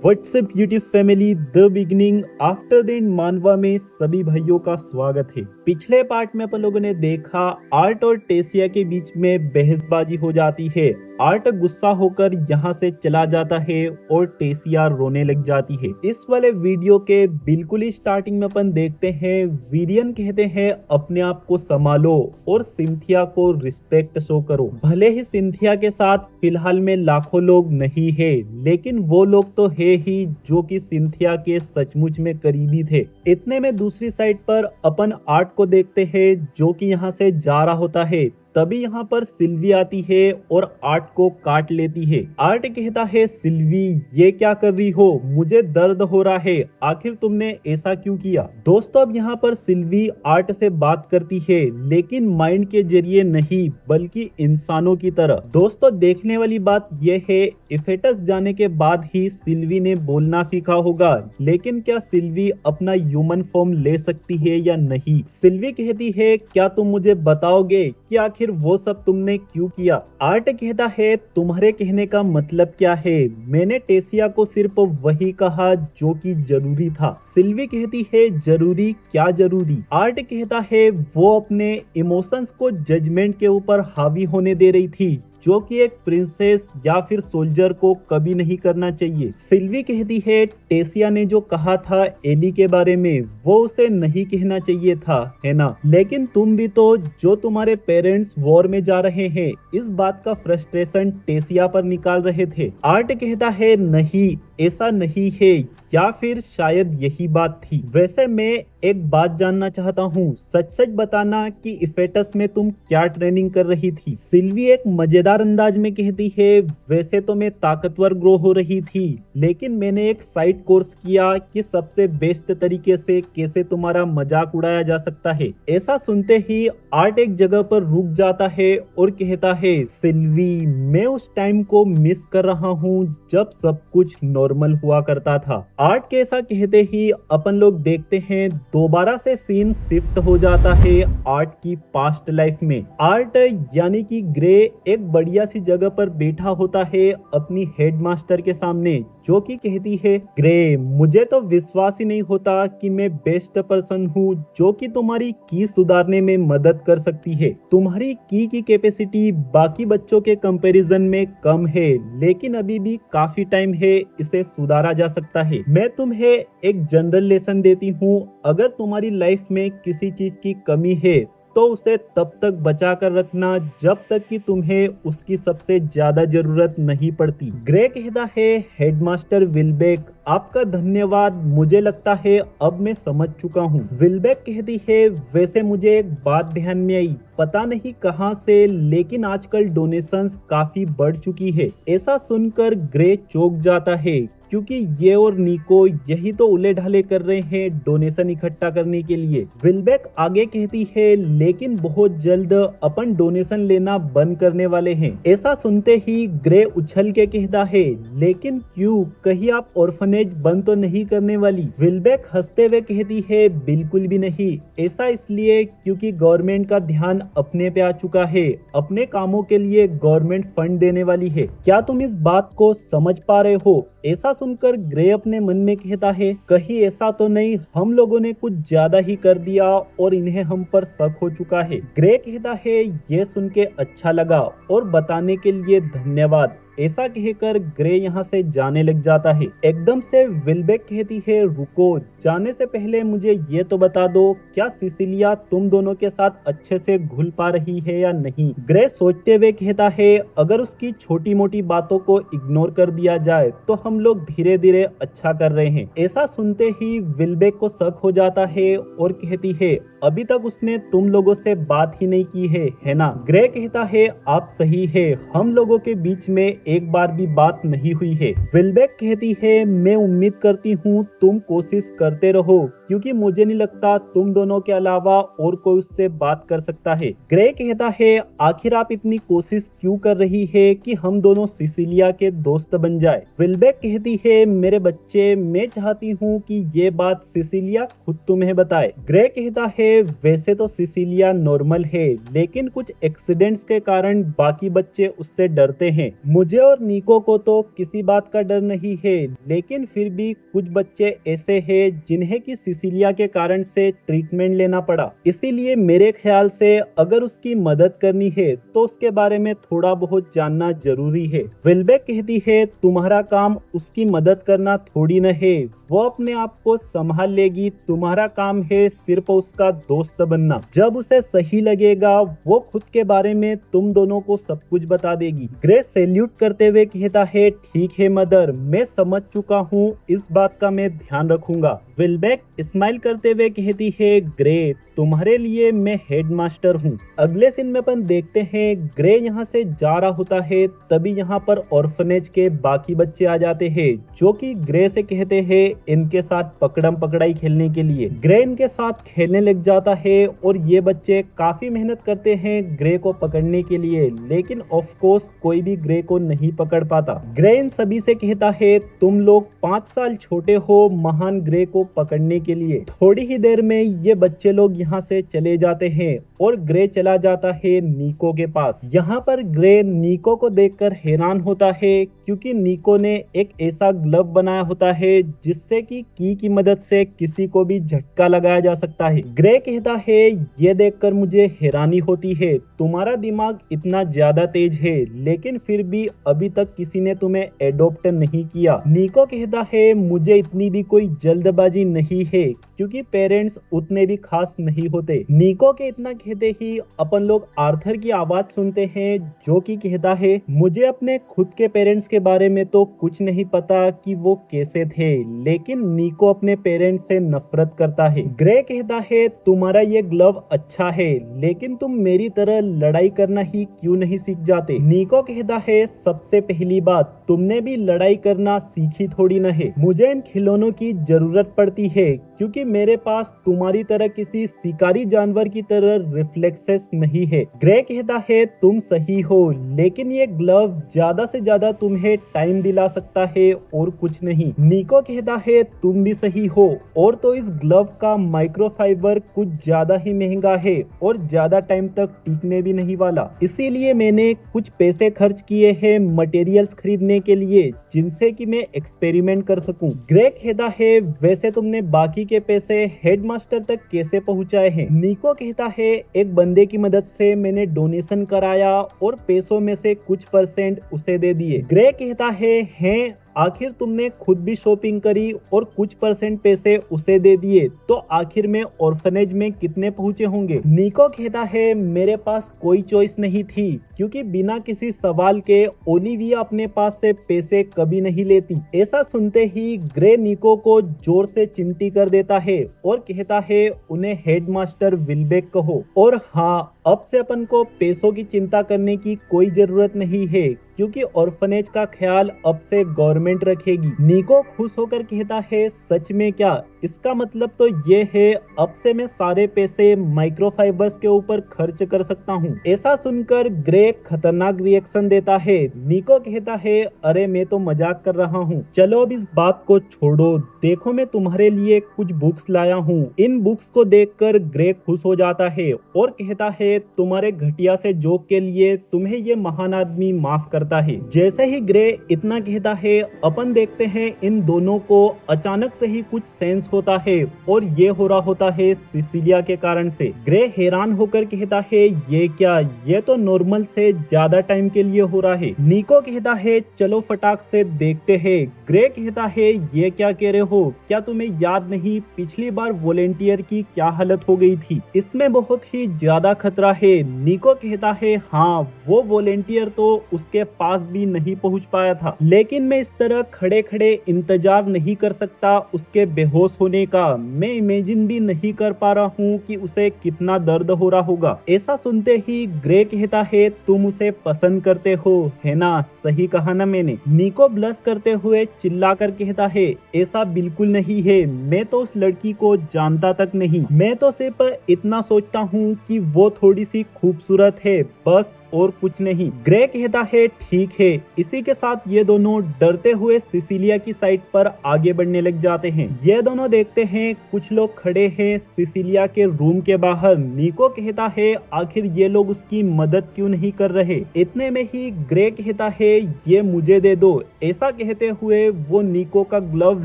WhatsApp YouTube family the beginning after the end मानवा में सभी भाइयों का स्वागत है। पिछले पार्ट में अपन लोगों ने देखा आर्ट और टेसिया के बीच में बहसबाजी हो जाती है। आर्ट गुस्सा होकर यहाँ से चला जाता है और टेसिया रोने लग जाती है। इस वाले वीडियो के बिल्कुल ही स्टार्टिंग में अपन देखते हैं वीरियन कहते हैं अपने आप को संभालो और सिंथिया को रिस्पेक्ट शो करो। भले ही सिंथिया के साथ फिलहाल में लाखों लोग नहीं है, लेकिन वो लोग तो है ही जो कि सिंथिया के सचमुच में करीबी थे। इतने में दूसरी साइड पर अपन आर्ट को देखते हैं जो कि यहाँ से जा रहा होता है। तभी यहाँ पर सिल्वी आती है और आर्ट को काट लेती है। आर्ट कहता है सिल्वी ये क्या कर रही हो, मुझे दर्द हो रहा है, आखिर तुमने ऐसा क्यों किया। दोस्तों अब यहाँ पर सिल्वी आर्ट से बात करती है, लेकिन माइंड के जरिए नहीं बल्कि इंसानों की तरह। दोस्तों देखने वाली बात यह है इफेटस जाने के बाद ही सिल्वी ने बोलना सीखा होगा, लेकिन क्या सिल्वी अपना ह्यूमन फॉर्म ले सकती है या नहीं। सिल्वी कहती है क्या तुम मुझे बताओगे कि आखिर वो सब तुमने क्यों किया। आर्ट कहता है तुम्हारे कहने का मतलब क्या है, मैंने टेसिया को सिर्फ वही कहा जो कि जरूरी था। सिल्वी कहती है जरूरी क्या जरूरी। आर्ट कहता है वो अपने इमोशंस को जजमेंट के ऊपर हावी होने दे रही थी, जो कि एक प्रिंसेस या फिर सोल्जर को कभी नहीं करना चाहिए। सिल्वी कहती है टेसिया ने जो कहा था एली के बारे में वो उसे नहीं कहना चाहिए था, है ना। लेकिन तुम भी तो जो तुम्हारे पेरेंट्स वॉर में जा रहे हैं इस बात का फ्रस्ट्रेशन टेसिया पर निकाल रहे थे। आर्ट कहता है नहीं ऐसा नहीं है, या फिर शायद यही बात थी। वैसे मैं एक बात जानना चाहता हूँ, सच सच बताना कि इफेटस में तुम क्या ट्रेनिंग कर रही थी। सिल्वी एक मजेदार अंदाज में कहती है वैसे तो मैं ताकतवर ग्रो हो रही थी, लेकिन मैंने एक साइड कोर्स किया कि सबसे बेस्ट तरीके से कैसे तुम्हारा मजाक उड़ाया जा सकता है। ऐसा सुनते ही आर्ट एक जगह पर रुक जाता है और कहता है सिल्वी मैं उस टाइम को मिस कर रहा हूँ जब सब कुछ नॉर्मल हुआ करता था। आर्ट के ऐसा कहते ही अपन लोग देखते हैं दोबारा से सीन शिफ्ट हो जाता है आर्ट की पास्ट लाइफ में। आर्ट यानी कि ग्रे एक बढ़िया सी जगह पर बैठा होता है अपनी हेडमास्टर के सामने, जो कि कहती है ग्रे मुझे तो विश्वास ही नहीं होता कि मैं बेस्ट पर्सन हूँ जो कि तुम्हारी की सुधारने में मदद कर सकती है। तुम्हारी की कैपेसिटी बाकी बच्चों के कंपैरिजन में कम है, लेकिन अभी भी काफी टाइम है इसे सुधारा जा सकता है। मैं तुम्हें एक जनरल लेसन देती हूँ, अगर तुम्हारी लाइफ में किसी चीज की कमी है तो उसे तब तक बचा कर रखना जब तक कि तुम्हें उसकी सबसे ज्यादा जरूरत नहीं पड़ती। ग्रे कहता है हेडमास्टर विलबेक आपका धन्यवाद, मुझे लगता है अब मैं समझ चुका हूँ। विलबेक कहती है वैसे मुझे एक बात ध्यान में आई, पता नहीं कहां से लेकिन आजकल डोनेशंस काफी बढ़ चुकी है। ऐसा सुनकर ग्रे चौंक जाता है क्योंकि ये और निको यही तो उले ढाले कर रहे हैं डोनेशन इकट्ठा करने के लिए। विलबेक आगे कहती है लेकिन बहुत जल्द अपन डोनेशन लेना बंद करने वाले हैं। ऐसा सुनते ही ग्रे उछल के कहता है लेकिन क्यों, कहीं आप ऑर्फनेज बंद तो नहीं करने वाली। विलबेक हंसते हुए कहती है बिल्कुल भी नहीं, ऐसा इसलिए क्योंकि गवर्नमेंट का ध्यान अपने पे आ चुका है, अपने कामों के लिए गवर्नमेंट फंड देने वाली है। क्या तुम इस बात को समझ पा रहे हो। ऐसा सुनकर ग्रे अपने मन में कहता है कहीं ऐसा तो नहीं हम लोगों ने कुछ ज्यादा ही कर दिया और इन्हें हम पर शक हो चुका है। ग्रे कहता है ये सुन के अच्छा लगा और बताने के लिए धन्यवाद। ऐसा कहकर ग्रे यहाँ से जाने लग जाता है। एकदम से विलबेक कहती है रुको, जाने से पहले मुझे ये तो बता दो क्या सिसिलिया तुम दोनों के साथ अच्छे से घुल पा रही है या नहीं। ग्रे सोचते हुए कहता है अगर उसकी छोटी मोटी बातों को इग्नोर कर दिया जाए तो हम लोग धीरे धीरे अच्छा कर रहे हैं। ऐसा सुनते ही विलबेक को शक हो जाता है और कहती है अभी तक उसने तुम लोगों से बात ही नहीं की है ना। ग्रे कहता है आप सही है, हम लोगों के बीच में एक बार भी बात नहीं हुई है। विलबेक कहती है मैं उम्मीद करती हूँ तुम कोशिश करते रहो क्योंकि मुझे नहीं लगता तुम दोनों के अलावा और कोई उससे बात कर सकता है। ग्रे कहता है आखिर आप इतनी कोशिश क्यों कर रही है कि हम दोनों सिसिलिया के दोस्त बन जाए। विल्बेक कहती है मेरे बच्चे, मैं चाहती हूँ कि ये बात सिसिलिया खुद तुम्हें बताए। ग्रे कहता है वैसे तो सिसिलिया नॉर्मल है, लेकिन कुछ एक्सीडेंट्स के कारण बाकी बच्चे उससे डरते हैं। मुझे और निको को तो किसी बात का डर नहीं है, लेकिन फिर भी कुछ बच्चे ऐसे हैं जिन्हें कि सिसिलिया के कारण से ट्रीटमेंट लेना पड़ा। इसीलिए मेरे ख्याल से अगर उसकी मदद करनी है तो उसके बारे में थोड़ा बहुत जानना जरूरी है। विल्बेक कहती है तुम्हारा काम उसकी मदद करना थोड़ी न है, वो अपने आप को संभाल लेगी, तुम्हारा काम है सिर्फ उसका दोस्त बनना। जब उसे सही लगेगा वो खुद के बारे में तुम दोनों को सब कुछ बता देगी। ग्रे सैल्यूट करते हुए कहता है ठीक है मदर, मैं समझ चुका हूँ, इस बात का मैं ध्यान रखूंगा। विल्बेक स्माइल करते हुए कहती है ग्रे तुम्हारे लिए मैं हेडमास्टर हूँ। अगले सीन में अपन देखते हैं ग्रे यहाँ से जा रहा होता है, तभी यहाँ पर ऑर्फनेज के बाकी बच्चे आ जाते हैं जो कि ग्रे से कहते हैं इनके साथ पकड़म पकड़ाई खेलने के लिए। ग्रे इनके साथ खेलने लग जाता है और ये बच्चे काफी मेहनत करते हैं ग्रे को पकड़ने के लिए, लेकिन ऑफ कोर्स कोई भी ग्रे को नहीं पकड़ पाता। ग्रे इन सभी से कहता है तुम लोग 5 साल छोटे हो महान ग्रे को पकड़ने के लिए। थोड़ी ही देर में ये बच्चे लोग यहाँ से चले जाते हैं और ग्रे चला जाता है निको के पास। यहाँ पर ग्रे निको को देखकर हैरान होता है क्योंकि निको ने एक ऐसा ग्लव बनाया होता है जिससे कि की मदद से किसी को भी झटका लगाया जा सकता है। ग्रे कहता है ये देखकर मुझे हैरानी होती है, तुम्हारा दिमाग इतना ज्यादा तेज है लेकिन फिर भी अभी तक किसी ने तुम्हें एडॉप्ट नहीं किया। निको कहता है मुझे इतनी भी कोई जल्दबाजी नहीं है क्योंकि पेरेंट्स उतने भी खास नहीं होते। निको के इतना कहते ही अपन लोग आर्थर की आवाज सुनते हैं जो कि कहता है मुझे अपने खुद के पेरेंट्स के बारे में तो कुछ नहीं पता कि वो कैसे थे, लेकिन निको अपने पेरेंट्स से नफरत करता है। ग्रे कहता है तुम्हारा ये ग्लव अच्छा है, लेकिन तुम मेरी तरह लड़ाई करना ही क्यों नहीं सीख जाते। निको कहता है सबसे पहली बात तुमने भी लड़ाई करना सीखी थोड़ी न है, मुझे इन खिलौनों की जरूरत पड़ती है क्योंकि मेरे पास तुम्हारी तरह किसी शिकारी जानवर की तरह रिफ्लेक्सेस नहीं है। ग्रे कहता है तुम सही हो, लेकिन ये ग्लव ज्यादा से ज्यादा तुम्हें टाइम दिला सकता है और कुछ नहीं। निको कहता है तुम भी सही हो, और तो इस ग्लव का माइक्रोफाइबर कुछ ज्यादा ही महंगा है और ज्यादा टाइम तक टिकने भी नहीं वाला, इसीलिए मैंने कुछ पैसे खर्च किए हैं मटेरियल्स खरीदने के लिए जिनसे कि मैं एक्सपेरिमेंट कर सकूं। ग्रे कहता है वैसे तुमने बाकी के पैसे हेडमास्टर तक कैसे पहुंचाए हैं। निको कहता है एक बंदे की मदद से मैंने डोनेशन कराया और पैसों में से कुछ % उसे दे दिए। ग्रे कहता है आखिर तुमने खुद भी शॉपिंग करी और कुछ % पैसे उसे दे दिए, तो आखिर में ऑर्फनेज में कितने पहुंचे होंगे। निको कहता है मेरे पास कोई चॉइस नहीं थी क्योंकि बिना किसी सवाल के ओलिविया अपने पास से पैसे कभी नहीं लेती। ऐसा सुनते ही ग्रे निको को जोर से चिमटी कर देता है और कहता है उन्हें हेडमास्टर विल्बेक कहो, और हाँ अब से अपन को पैसों की चिंता करने की कोई जरूरत नहीं है क्योंकि ऑर्फनेज का ख्याल अब से गवर्नमेंट रखेगी। निको खुश होकर कहता है सच में क्या, इसका मतलब तो ये है अब से मैं सारे पैसे माइक्रोफाइबर्स के ऊपर खर्च कर सकता हूँ। ऐसा सुनकर ग्रे खतरनाक रिएक्शन देता है। निको कहता है अरे मैं तो मजाक कर रहा हूँ, चलो अब इस बात को छोड़ो, देखो मैं तुम्हारे लिए कुछ बुक्स लाया हूँ। इन बुक्स को देखकर ग्रे खुश हो जाता है और कहता है तुम्हारे घटिया से जोक के लिए तुम्हें ये महान आदमी माफ करता है। जैसे ही ग्रे इतना कहता है अपन देखते हैं इन दोनों को अचानक से ही कुछ सेंस होता है और ये हो रहा होता है सिसिलिया के कारण से। ग्रे हैरान होकर कहता है ये क्या, ये तो नॉर्मल से ज्यादा टाइम के लिए हो रहा है। निको कहता है चलो फटाक से देखते हैं। ग्रे कहता है ये क्या कह रहे हो, क्या तुम्हें याद नहीं पिछली बार वॉलेंटियर की क्या हालत हो गई थी, इसमें बहुत ही ज्यादा खतरा है। निको कहता है हाँ वो वॉलेंटियर तो उसके पास भी नहीं पहुंच पाया था, लेकिन मैं इस तरह खड़े खड़े इंतजार नहीं कर सकता उसके बेहोश होने का। मैं इमेजिन भी नहीं कर पा रहा हूँ कि उसे कितना दर्द हो रहा होगा। ऐसा सुनते ही ग्रे कहता है, तुम उसे पसंद करते हो, है ना? सही कहा ना मैंने? निको ब्लश करते हुए चिल्लाकर कहता है, ऐसा बिल्कुल नहीं है, मैं तो उस लड़की को जानता तक नहीं, मैं तो सिर्फ इतना सोचता हूँ कि वो थोड़ी सी खूबसूरत है, बस और कुछ नहीं। ग्रे कहता है, ठीक है। इसी के साथ ये दोनों डरते हुए सिसिलिया की साइड पर आगे बढ़ने लग जाते हैं। ये दोनों देखते हैं कुछ लोग खड़े हैं सिसिलिया के रूम के बाहर। निको कहता है, आखिर ये लोग उसकी मदद क्यों नहीं कर रहे? इतने में ही ग्रे कहता है, ये मुझे दे दो। ऐसा कहते हुए वो निको का ग्लव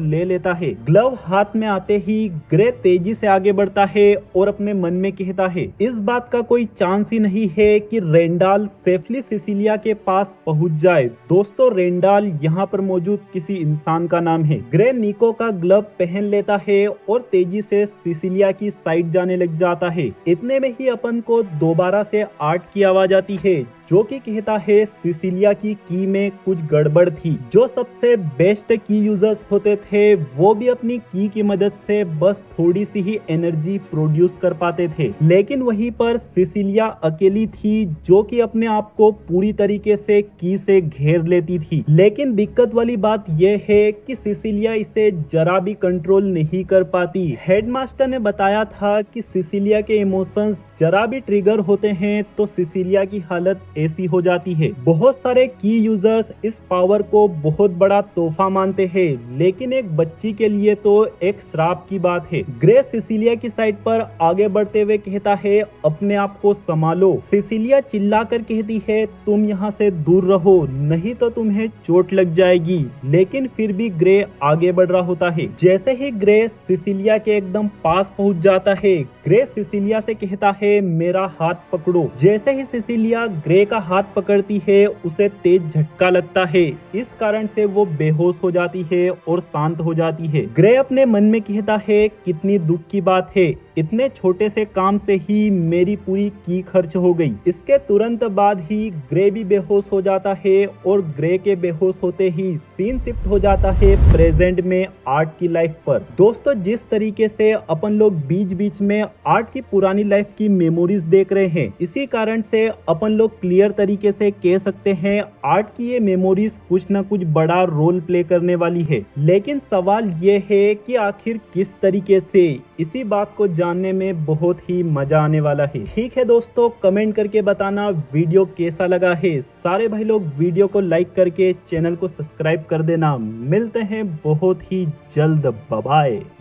ले लेता है। ग्लव हाथ में आते ही ग्रे तेजी से आगे बढ़ता है और अपने मन में कहता है, इस बात का कोई चांस ही नहीं है कि रेंडाल सेफली सिसिलिया के पास पहुंच जाए। दोस्तों, रेंडाल यहाँ पर मौजूद किसी इंसान का नाम है। ग्रे निको का ग्लव पहन लेता है और तेजी से सिसिलिया की साइड जाने लग जाता है। इतने में ही अपन को दोबारा से आर्ट की आवाज आती है, जो कि कहता है सिसिलिया की में कुछ गड़बड़ थी। जो सबसे बेस्ट की यूजर्स होते थे वो भी अपनी की मदद से बस थोड़ी सी ही एनर्जी प्रोड्यूस कर पाते थे, लेकिन वहीं पर सिसिलिया अकेली थी जो कि अपने आप को पूरी तरीके से की से घेर लेती थी। लेकिन दिक्कत वाली बात यह है कि सिसिलिया इसे जरा भी कंट्रोल नहीं कर पाती। हेडमास्टर ने बताया था कि सिसिलिया के इमोशंस जरा भी ट्रिगर होते हैं तो सिसिलिया की हालत ऐसी हो जाती है। बहुत सारे की यूजर्स इस पावर को बहुत बड़ा तोहफा मानते हैं, लेकिन एक बच्ची के लिए तो एक श्राप की बात है। ग्रे सिसिलिया की साइड पर आगे बढ़ते हुए कहता है, अपने आप को संभालो। सिसिलिया चिल्लाकर कहती है, तुम यहाँ से दूर रहो, नहीं तो तुम्हें चोट लग जाएगी। लेकिन फिर भी ग्रे आगे बढ़ रहा होता है। जैसे ही ग्रे सिसिलिया के एकदम पास पहुंच जाता है, ग्रे सिसिलिया से कहता है, मेरा हाथ पकड़ो। जैसे ही सिसिलिया ग्रे का हाथ पकड़ती है, उसे तेज झटका लगता है। इस कारण से वो बेहोश हो जाती है और शांत हो जाती है। ग्रे अपने मन में कहता है, कितनी दुख की बात है, इतने छोटे से काम से ही मेरी पूरी की खर्च हो गई। इसके तुरंत बाद ही ग्रे भी बेहोश हो जाता है और ग्रे के बेहोश होते ही सीन शिफ्ट हो जाता है प्रेजेंट में आर्ट की लाइफ पर। दोस्तों, जिस तरीके से अपन लोग बीच बीच में आर्ट की पुरानी लाइफ की मेमोरीज देख रहे हैं, इसी कारण से अपन लोग क्लियर तरीके से कह सकते हैं आर्ट की ये मेमोरीज कुछ न कुछ बड़ा रोल प्ले करने वाली है। लेकिन सवाल ये है कि आखिर किस तरीके से, इसी बात को जानने में बहुत ही मजा आने वाला है। ठीक है दोस्तों, कमेंट करके बताना वीडियो कैसा लगा है। सारे भाई लोग वीडियो को लाइक करके चैनल को सब्सक्राइब कर देना। मिलते हैं बहुत ही जल्द। Bye bye.